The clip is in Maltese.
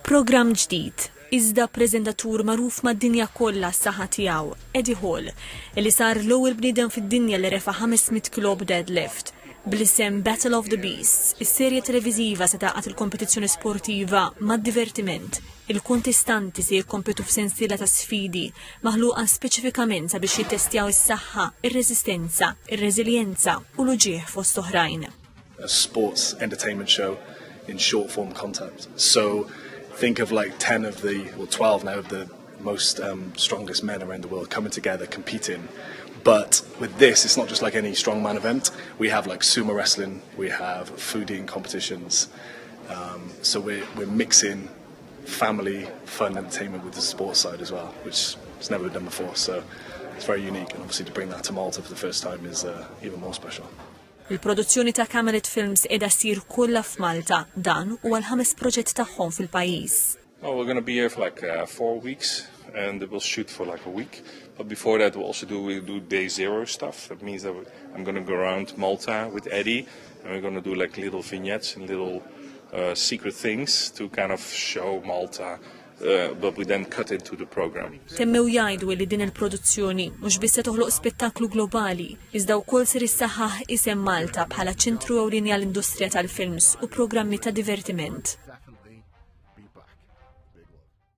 Program ġdid, iżda preżentatur magħruf mad-dinja kollha s-saħħa tiegħu, Eddie Hall, li sar l-ewwel bniedem fid-dinja li refa' 500 kg deadlift. Bl-isem Battle of the Beasts, is-serje televiżiva se tagħqad il-kompetizzjoni sportiva mad-divertiment. Il-kontestanti se jikkompetu f'sensiela ta' sfidi maħluqa speċifikament sabiex jittestjaw is-saħħa, ir-reżistenza, ir-reżiljenza u l-uġieħ fost oħrajn. A sports entertainment show in short form content. So think of like 10 of the, or 12 now of the most strongest men around the world coming together, competing. But with this, it's not just like any strongman event. We have like sumo wrestling, we have fooding competitions. So we're mixing family, fun, entertainment with the sports side as well, which has never been done before. So it's very unique, and obviously to bring that to Malta for the first time is even more special. Il-produzzjoni ta' Camelot Films qiegħda ssir kollha f'Malta, dan huwa l-5 proġett tagħhom fil-pajjiż. Well, we're going to be here for like 4 weeks, and we'll shoot for like a week. But before that, we'll do day zero stuff. That means that I'm going to go around Malta with Eddie, and we're going to do like little vignettes and little secret things to kind of show Malta. But we then cut into the program. Temmew jgħidu li din il-produzzjoni mhux biss se toħloq spettaklu globali, iżda wkoll ser issaħħaħ isem Malta bħala ċentru ewlieni għall-industrija tal-films u programmi ta' divertiment.